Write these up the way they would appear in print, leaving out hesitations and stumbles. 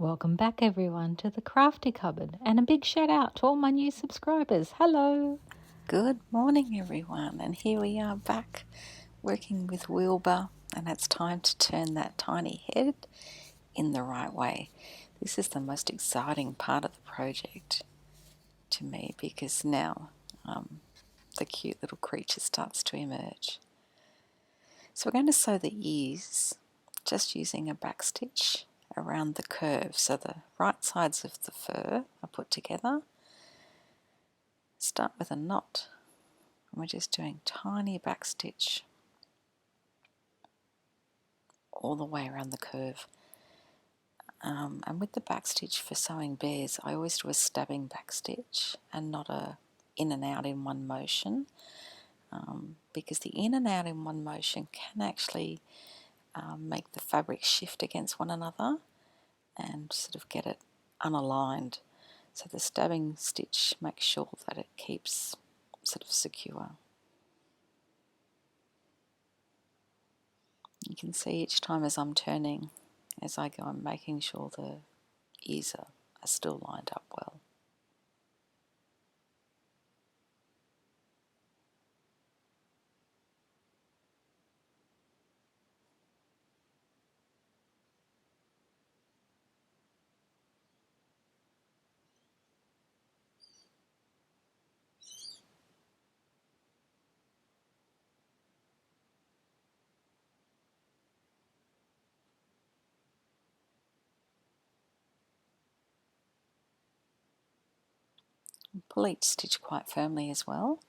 Welcome back everyone to the Crafty Cupboard, and a big shout out to all my new subscribers. Hello! Good morning everyone, and here we are back working with Wilbur, and it's time to turn that tiny head in the right way. This is the most exciting part of the project to me because now the cute little creature starts to emerge. So we're going to sew the ears just using a back stitch around the curve, so the right sides of the fur are put together. Start with a knot, and we're just doing tiny back stitch all the way around the curve. And with the back stitch for sewing bears, I always do a stabbing back stitch and not a in and out in one motion, because the in and out in one motion can actually make the fabric shift against one another and sort of get it unaligned. So the stabbing stitch makes sure that it keeps sort of secure. You can see each time as I'm turning, as I go, I'm making sure the ears are still lined up well. Pull each stitch quite firmly as well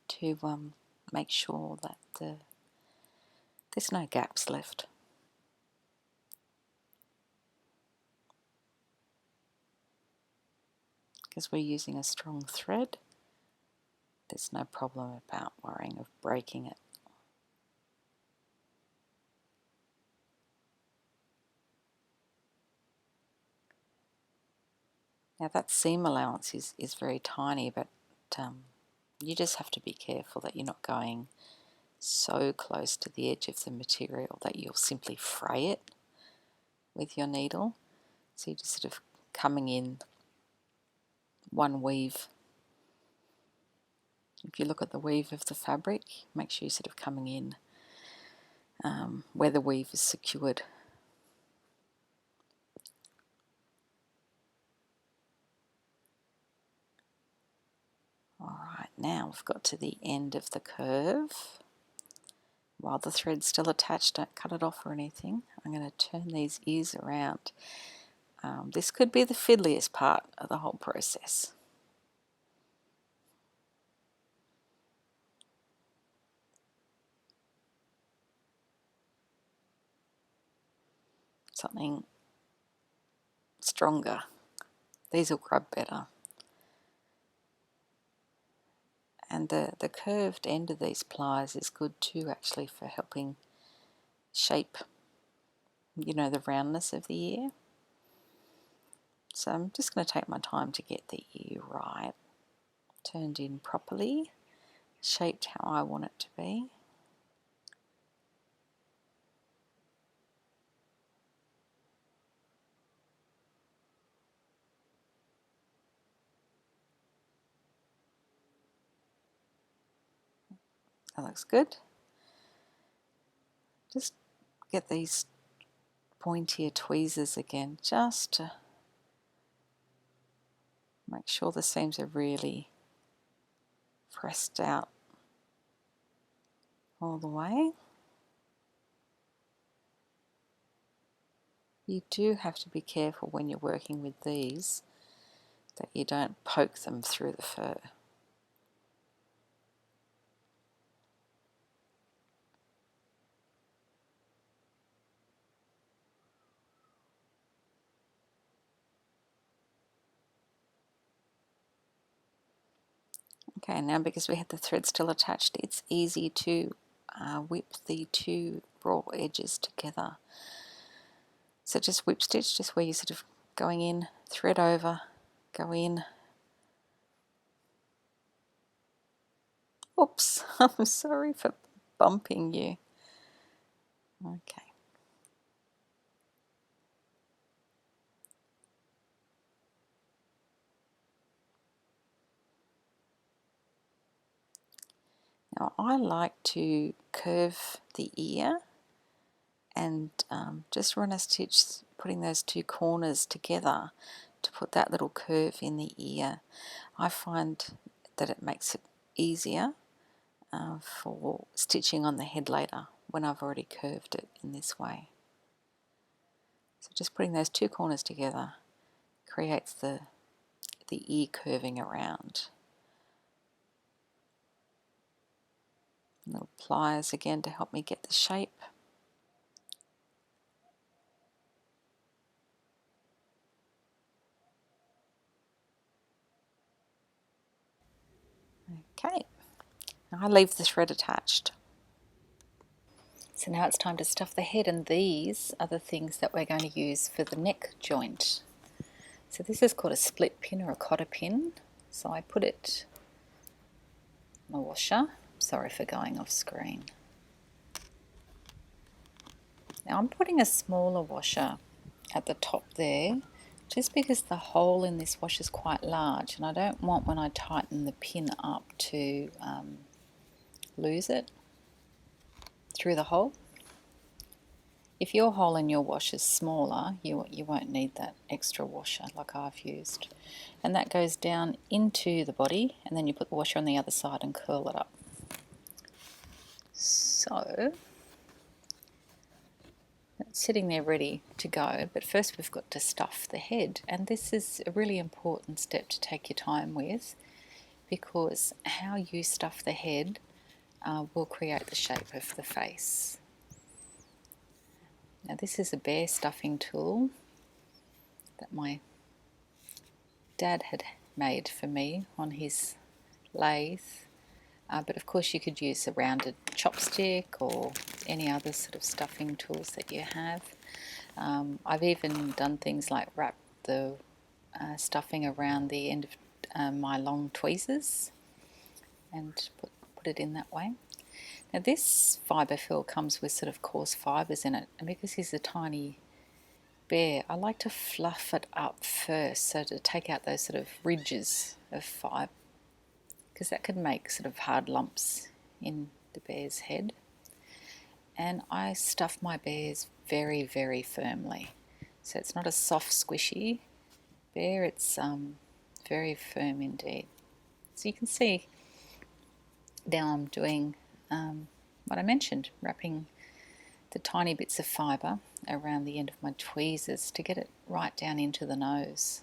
to make sure that there's no gaps left. Because we're using a strong thread, there's no problem about worrying of breaking it. Now that seam allowance is very tiny, but you just have to be careful that you're not going so close to the edge of the material that you'll simply fray it with your needle. So you're just sort of coming in one weave. If you look at the weave of the fabric, make sure you're sort of coming in where the weave is secured. Alright, now we've got to the end of the curve. While the thread's still attached, don't cut it off or anything. I'm going to turn these ears around. This could be the fiddliest part of the whole process. Something stronger. These will grub better. And the curved end of these pliers is good too, actually, for helping shape, the roundness of the ear. So I'm just going to take my time to get the ear right, turned in properly, shaped how I want it to be. That looks good. Just get these pointier tweezers again, just to make sure the seams are really pressed out all the way. You do have to be careful when you're working with these that you don't poke them through the fur. Okay, now because we had the thread still attached, it's easy to whip the two raw edges together. So just whip stitch, just where you're sort of going in, thread over, go in. Oops, I'm sorry for bumping you. Okay. Now I like to curve the ear and just run a stitch putting those two corners together to put that little curve in the ear. I find that it makes it easier for stitching on the head later when I've already curved it in this way. So just putting those two corners together creates the ear curving around. Little pliers again to help me get the shape. Okay, now I leave the thread attached. So now it's time to stuff the head, and these are the things that we're going to use for the neck joint. So this is called a split pin or a cotter pin. So I put it in a washer. Sorry for going off screen. Now I'm putting a smaller washer at the top there, just because the hole in this washer is quite large, and I don't want when I tighten the pin up to lose it through the hole. If your hole in your washer is smaller, you won't need that extra washer like I've used. And that goes down into the body, and then you put the washer on the other side and curl it up. So it's sitting there ready to go, but first we've got to stuff the head, and this is a really important step to take your time with, because how you stuff the head will create the shape of the face. Now this is a bear stuffing tool that my dad had made for me on his lathe, but of course you could use a rounded chopstick or any other sort of stuffing tools that you have. I've even done things like wrap the stuffing around the end of my long tweezers and put it in that way. Now this fibre fill comes with sort of coarse fibres in it, and because he's a tiny bear, I like to fluff it up first, so to take out those sort of ridges of fibre, because that could make sort of hard lumps in the bear's head. And I stuff my bears very, very firmly, so it's not a soft squishy bear, it's very firm indeed. So you can see now I'm doing what I mentioned, wrapping the tiny bits of fibre around the end of my tweezers to get it right down into the nose.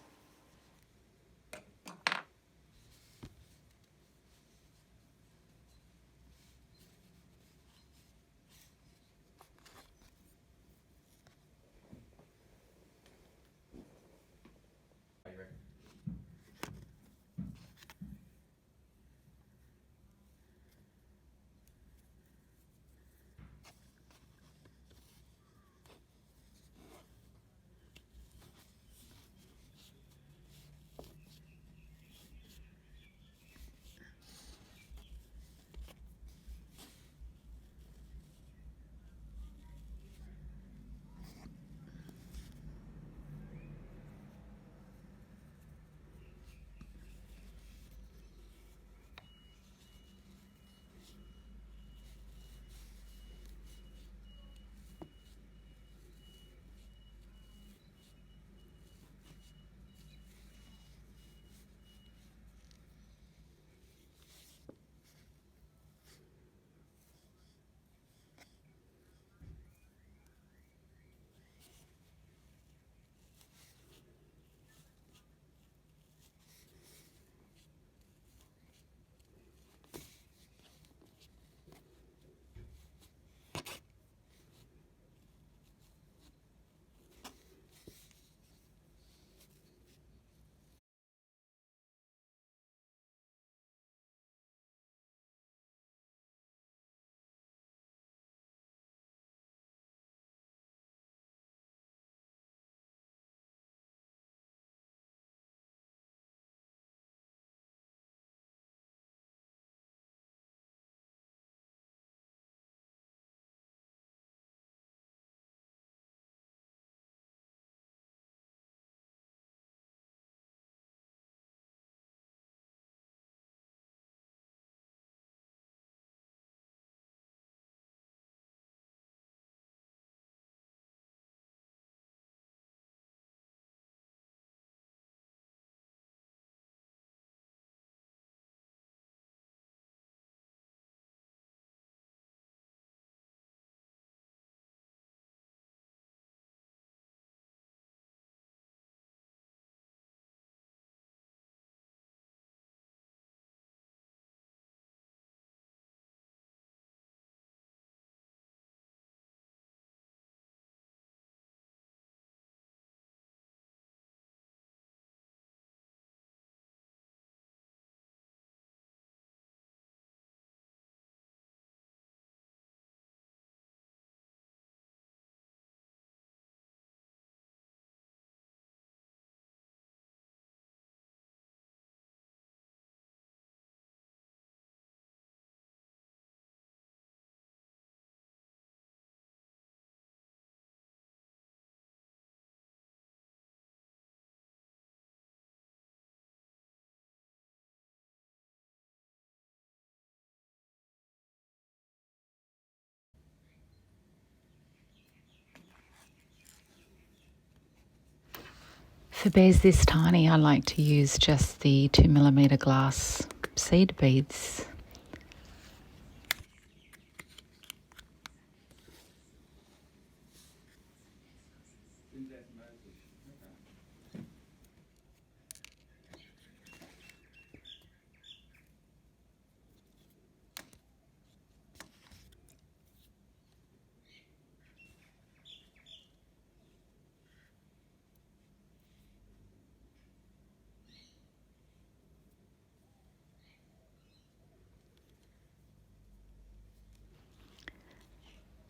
For bears this tiny, I like to use just the 2mm glass seed beads.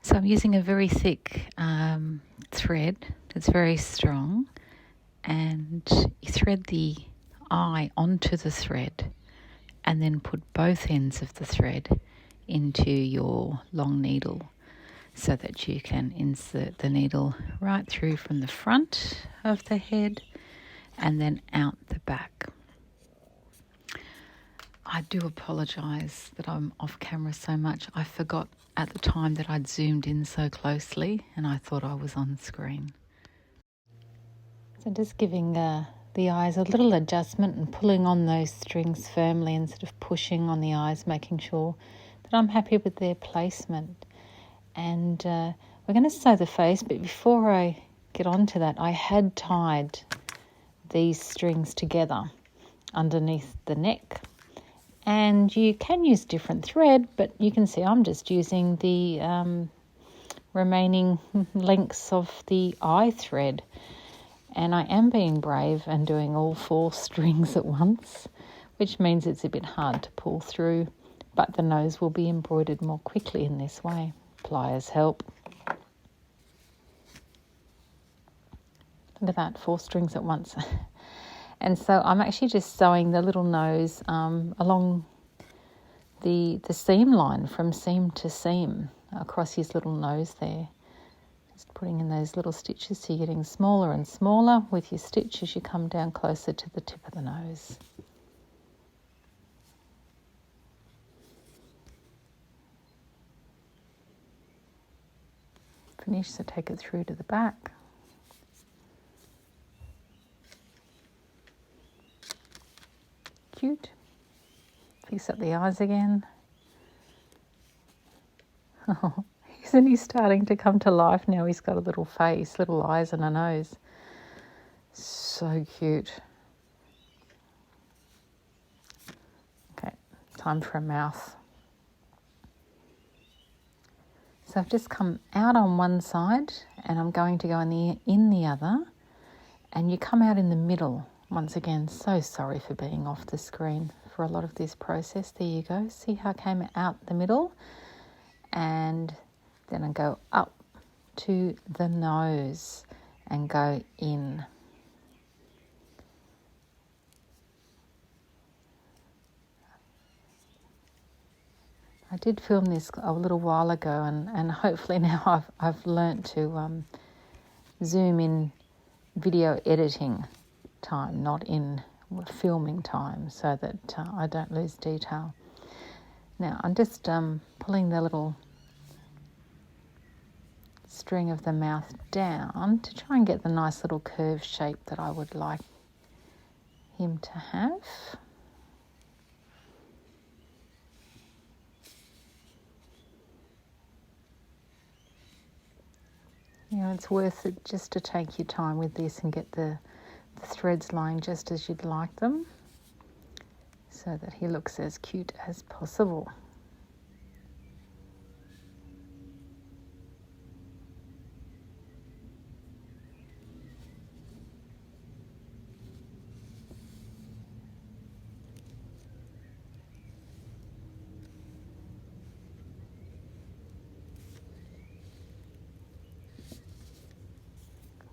So I'm using a very thick thread. It's very strong, and you thread the eye onto the thread and then put both ends of the thread into your long needle so that you can insert the needle right through from the front of the head and then out the back. I do apologise that I'm off camera so much. I forgot at the time that I'd zoomed in so closely and I thought I was on screen. So just giving the eyes a little adjustment and pulling on those strings firmly and sort of pushing on the eyes, making sure that I'm happy with their placement. And we're going to sew the face, but before I get on to that, I had tied these strings together underneath the neck. And you can use different thread, but you can see I'm just using the remaining lengths of the eye thread. And I am being brave and doing all 4 strings at once, which means it's a bit hard to pull through, but the nose will be embroidered more quickly in this way. Pliers help. Look at that, 4 strings at once. And so I'm actually just sewing the little nose along the seam line from seam to seam across his little nose there. Just putting in those little stitches so you're getting smaller and smaller with your stitch as you come down closer to the tip of the nose. Finish, so take it through to the back. Cute. Fix up the eyes again. Oh, isn't he starting to come to life now? He's got a little face, little eyes and a nose. So cute. Okay, time for a mouth. So I've just come out on one side and I'm going to go in the other, and you come out in the middle. Once again, so sorry for being off the screen for a lot of this process. There you go. See how I came out the middle? And then I go up to the nose and go in. I did film this a little while ago, and hopefully now I've learnt to zoom in video editing time, not in filming time, so that I don't lose detail. Now I'm just pulling the little string of the mouth down to try and get the nice little curved shape that I would like him to have. You know, it's worth it just to take your time with this and get the threads lying just as you'd like them, so that he looks as cute as possible.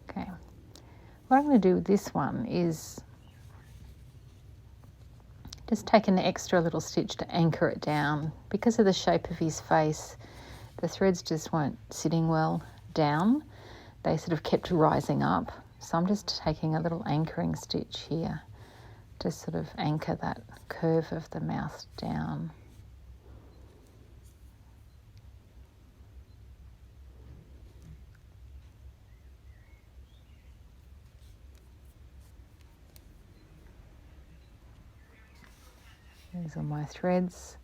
Okay, what I'm going to do with this one is just take an extra little stitch to anchor it down. Because of the shape of his face, the threads just weren't sitting well down. They sort of kept rising up. So I'm just taking a little anchoring stitch here to sort of anchor that curve of the mouth down. These are my threads.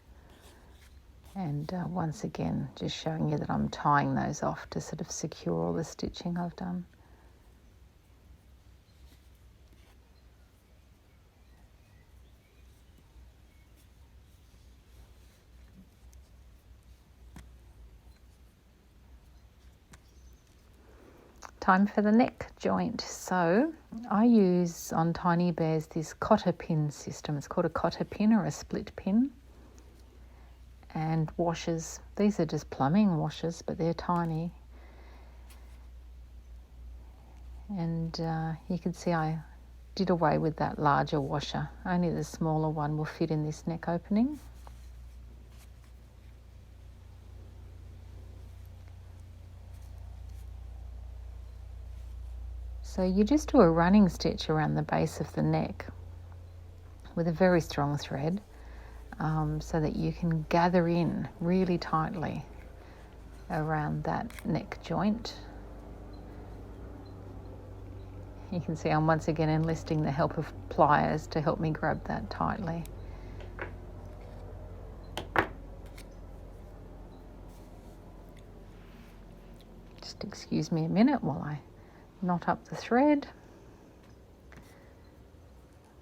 And once again, just showing you that I'm tying those off to sort of secure all the stitching I've done. Time for the neck joint. So I use on Tiny Bears this cotter pin system. It's called a cotter pin or a split pin. And washers. These are just plumbing washers, but they're tiny. And you can see I did away with that larger washer. Only the smaller one will fit in this neck opening. So you just do a running stitch around the base of the neck with a very strong thread, so that you can gather in really tightly around that neck joint. You can see I'm once again enlisting the help of pliers to help me grab that tightly. Just excuse me a minute while I knot up the thread,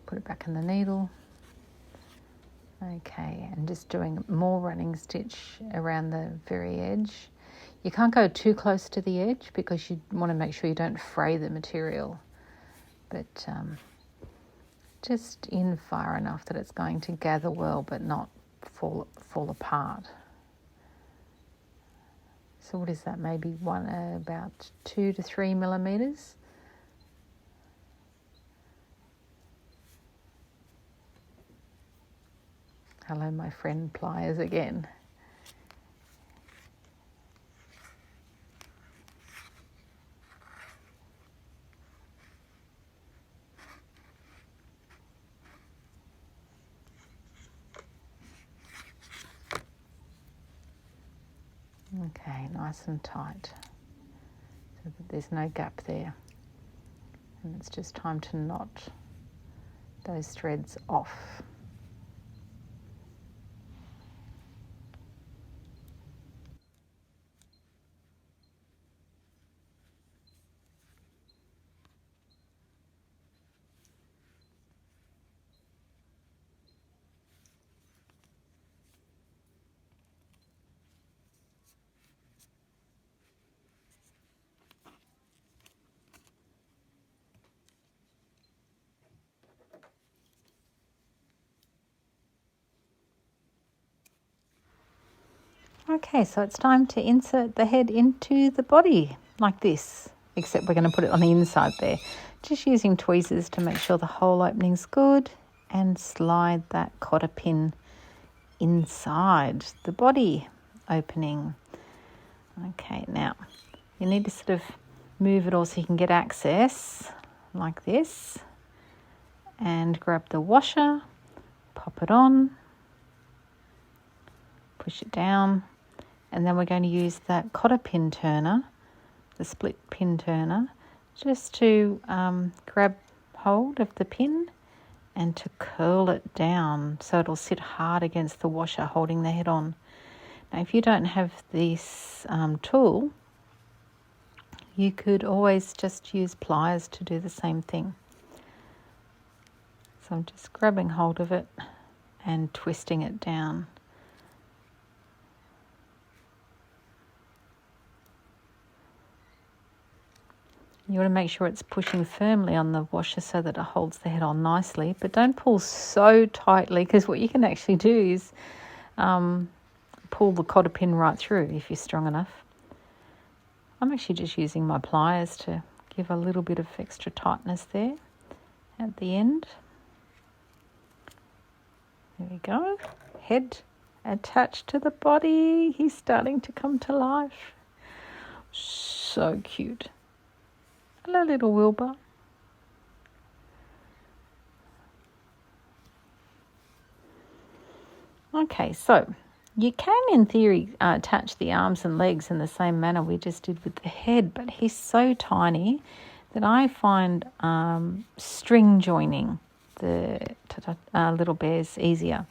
put it back in the needle. Okay, and just doing more running stitch around the very edge. You can't go too close to the edge because you want to make sure you don't fray the material, but just in far enough that it's going to gather well but not fall apart. So what is that, maybe about 2 to 3 millimeters? Hello, my friend pliers again. Okay, nice and tight, so that there's no gap there. And it's just time to knot those threads off. Okay, so it's time to insert the head into the body like this, except we're going to put it on the inside there. Just using tweezers to make sure the hole opening's good and slide that cotter pin inside the body opening. Okay, now you need to sort of move it all so you can get access like this, and grab the washer, pop it on, push it down. And then we're going to use that cotter pin turner, the split pin turner, just to grab hold of the pin and to curl it down so it'll sit hard against the washer holding the head on. Now if you don't have this tool, you could always just use pliers to do the same thing. So I'm just grabbing hold of it and twisting it down. You want to make sure it's pushing firmly on the washer so that it holds the head on nicely, but don't pull so tightly, because what you can actually do is pull the cotter pin right through if you're strong enough. I'm actually just using my pliers to give a little bit of extra tightness there at the end. There we go. Head attached to the body. He's starting to come to life. So cute. Hello, little Wilbur. Okay, so you can, in theory, attach the arms and legs in the same manner we just did with the head, but he's so tiny that I find string joining the little bears easier.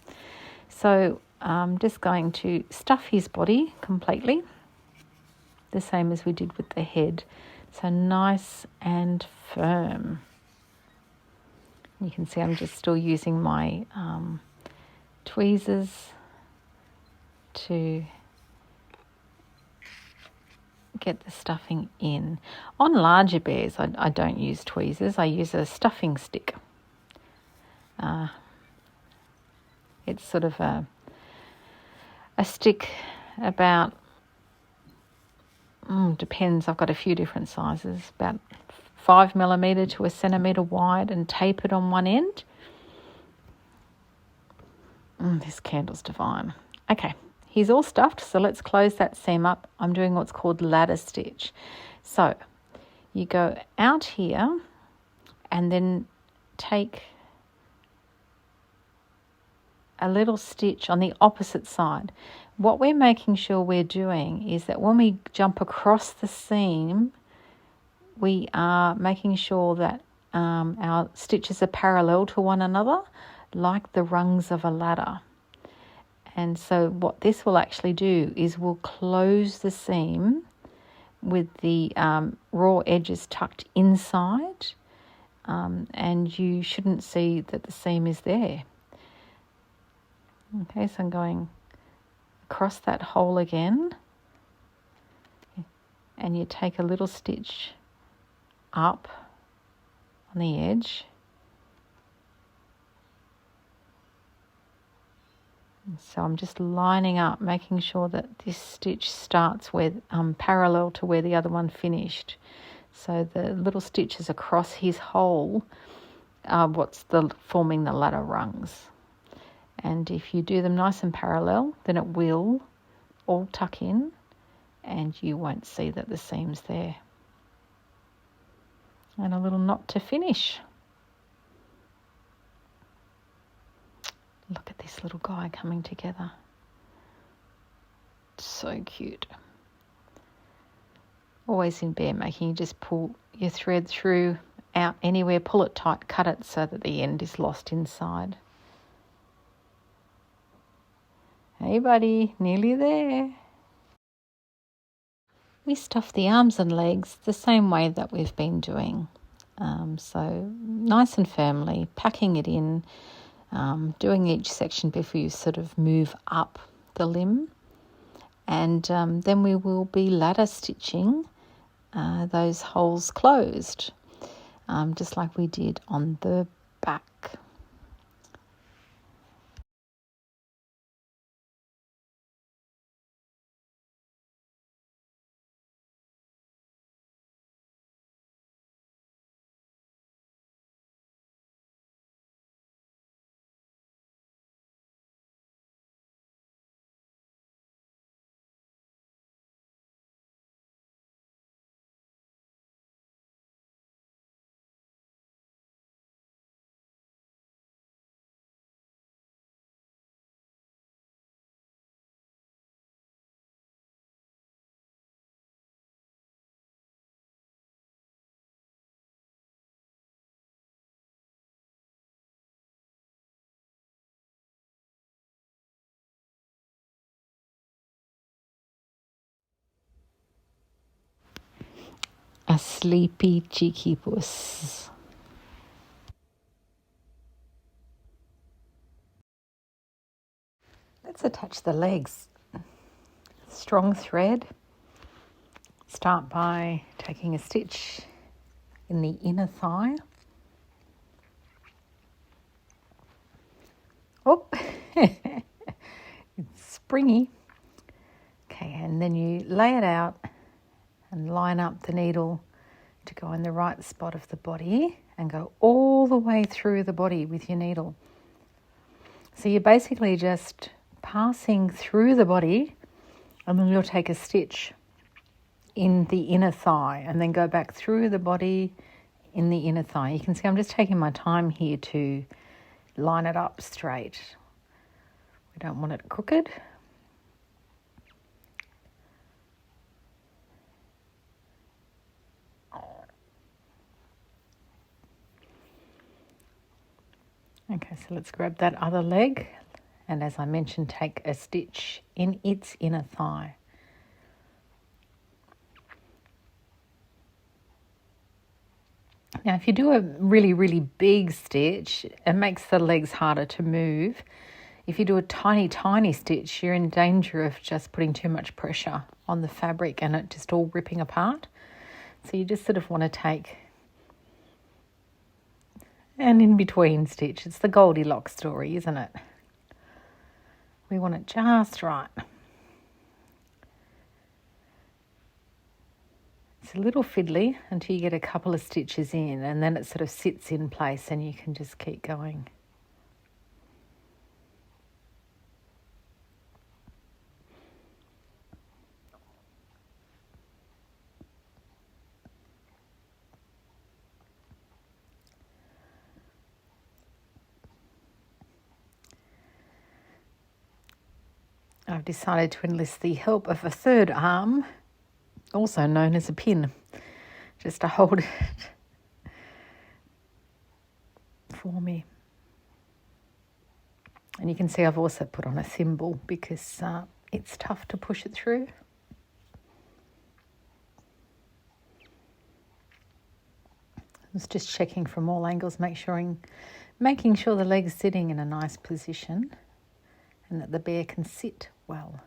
So I'm just going to stuff his body completely, the same as we did with the head. So nice and firm. You can see I'm just still using my tweezers to get the stuffing in. On larger bears, I don't use tweezers. I use a stuffing stick. It's sort of a stick about, depends, I've got a few different sizes, about 5mm to 1 centimetre wide, and tapered on one end. This candle's divine. Okay, he's all stuffed, so let's close that seam up. I'm doing what's called ladder stitch. So you go out here and then take a little stitch on the opposite side. What we're making sure we're doing is that when we jump across the seam, we are making sure that our stitches are parallel to one another, like the rungs of a ladder. And so what this will actually do is we'll close the seam with the raw edges tucked inside, and you shouldn't see that the seam is there. Okay, so I'm going across that hole again, and you take a little stitch up on the edge. So I'm just lining up, making sure that this stitch starts where parallel to where the other one finished. So the little stitches across his hole are forming the ladder rungs. And if you do them nice and parallel, then it will all tuck in and you won't see that the seam's there. And a little knot to finish. Look at this little guy coming together. So cute. Always in bear making, you just pull your thread through, out anywhere, pull it tight, cut it so that the end is lost inside. Hey buddy, nearly there. We stuff the arms and legs the same way that we've been doing. So nice and firmly, packing it in, doing each section before you sort of move up the limb. And then we will be ladder stitching those holes closed, just like we did on the back. A sleepy cheeky puss. Let's attach the legs. Strong thread. Start by taking a stitch in the inner thigh. Oh, it's springy. Okay, and then you lay it out and line up the needle to go in the right spot of the body and go all the way through the body with your needle. So you're basically just passing through the body, and then you'll take a stitch in the inner thigh and then go back through the body in the inner thigh. You can see I'm just taking my time here to line it up straight. We don't want it crooked. Okay, so let's grab that other leg, and as I mentioned, take a stitch in its inner thigh. Now, if you do a really, really big stitch, it makes the legs harder to move. If you do a tiny, tiny stitch, you're in danger of just putting too much pressure on the fabric and it just all ripping apart. So you just sort of want to take an in-between stitch. It's the Goldilocks story, isn't it? We want it just right. It's a little fiddly until you get a couple of stitches in, and then it sort of sits in place and you can just keep going. I've decided to enlist the help of a third arm, also known as a pin, just to hold it for me. And you can see I've also put on a thimble because it's tough to push it through. I was just checking from all angles, making sure the leg's sitting in a nice position and that the bear can sit well.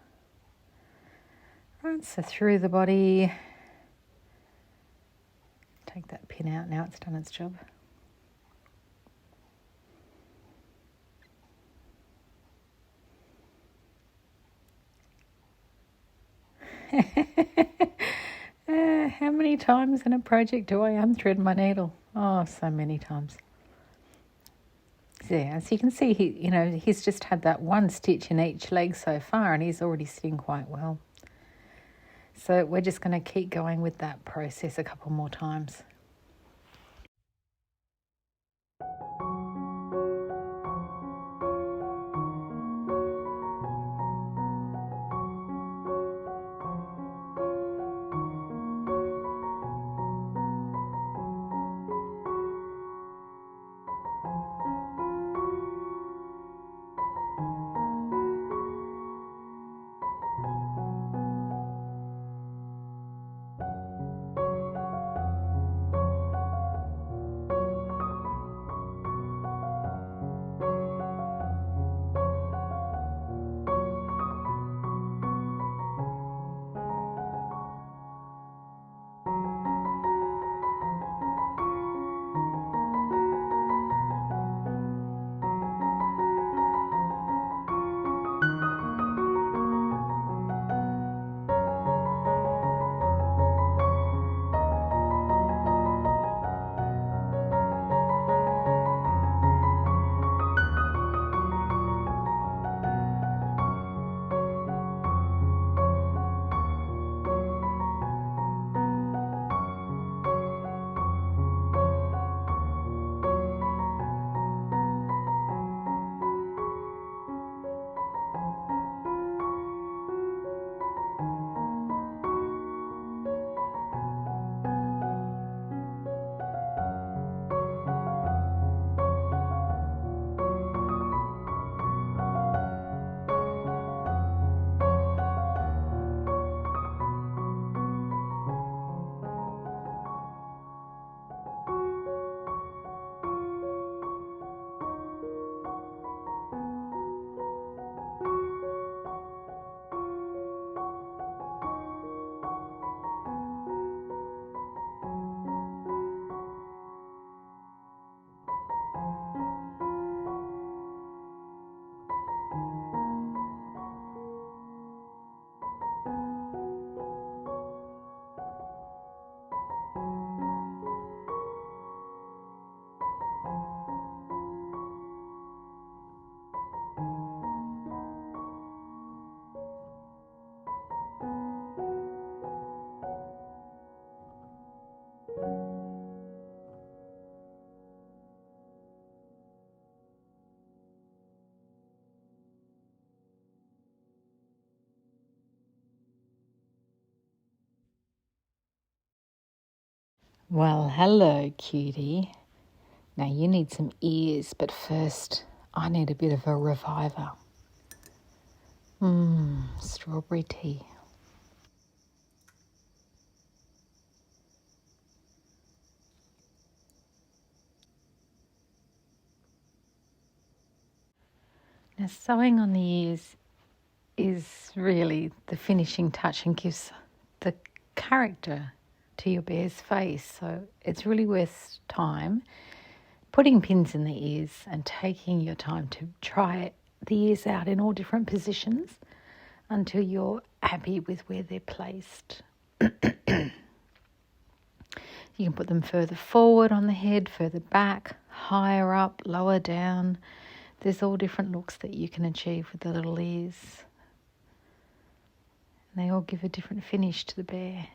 Right, so through the body, take that pin out, now it's done its job. How many times in a project do I unthread my needle? Oh, so many times. Yeah, as you can see, he's just had that one stitch in each leg so far and he's already sitting quite well. So we're just going to keep going with that process a couple more times. Well, hello, cutie. Now you need some ears, but first I need a bit of a reviver. Strawberry tea. Now sewing on the ears is really the finishing touch and gives the character to your bear's face. So it's really worth time putting pins in the ears and taking your time to try the ears out in all different positions until you're happy with where they're placed. You can put them further forward on the head, further back, higher up, lower down. There's all different looks that you can achieve with the little ears. And they all give a different finish to the bear.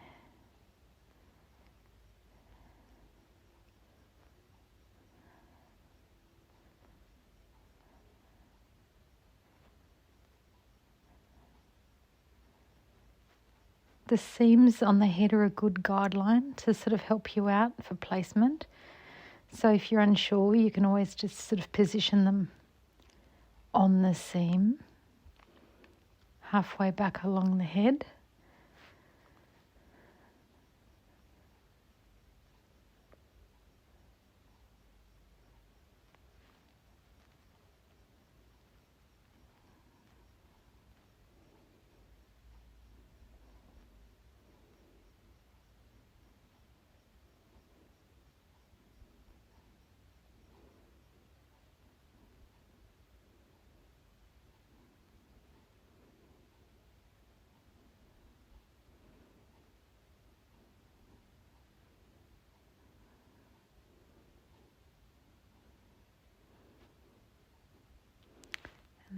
The seams on the head are a good guideline to sort of help you out for placement. So if you're unsure, you can always just sort of position them on the seam, halfway back along the head.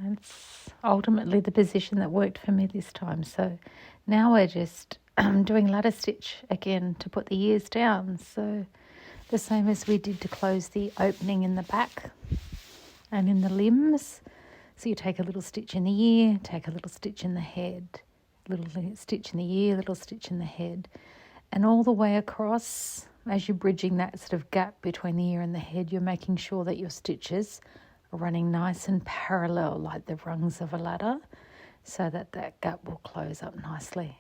And that's ultimately the position that worked for me this time. So now we're just doing ladder stitch again to put the ears down. So the same as we did to close the opening in the back and in the limbs. So you take a little stitch in the ear, take a little stitch in the head, little stitch in the ear, little stitch in the head, and all the way across. As you're bridging that sort of gap between the ear and the head, you're making sure that your stitches are running nice and parallel like the rungs of a ladder, so that that gap will close up nicely.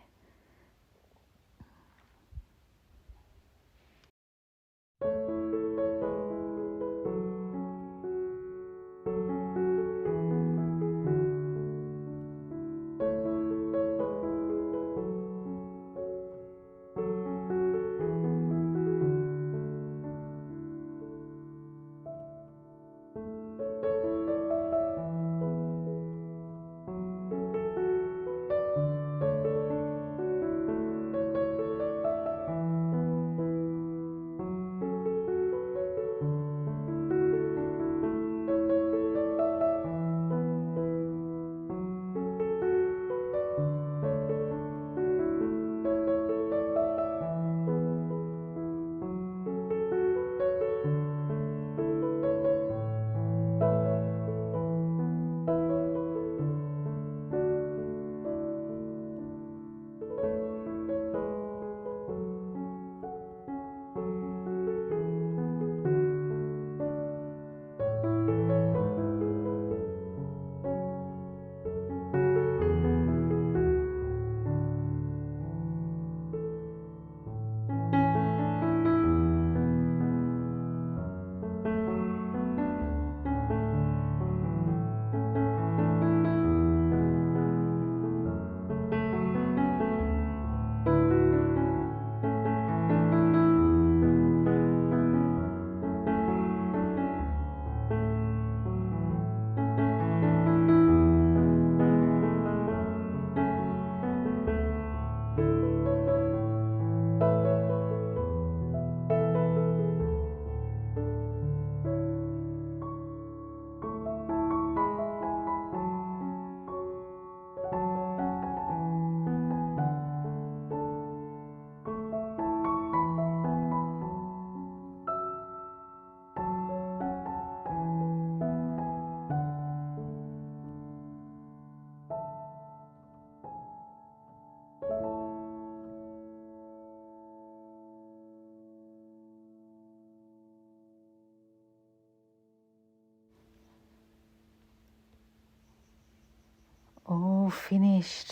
all finished.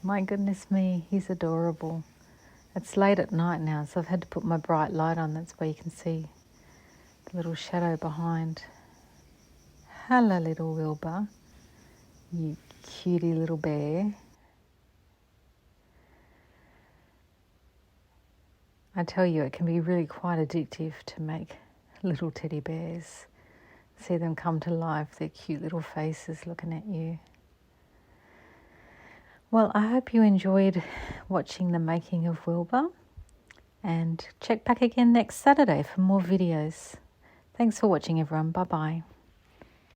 My goodness me, he's adorable. It's late at night now, so I've had to put my bright light on. That's why you can see the little shadow behind. Hello, little Wilbur. You cutie little bear. I tell you, it can be really quite addictive to make little teddy bears. See them come to life, their cute little faces looking at you. Well, I hope you enjoyed watching the making of Wilbur, and check back again next Saturday for more videos. Thanks for watching, everyone. Bye-bye.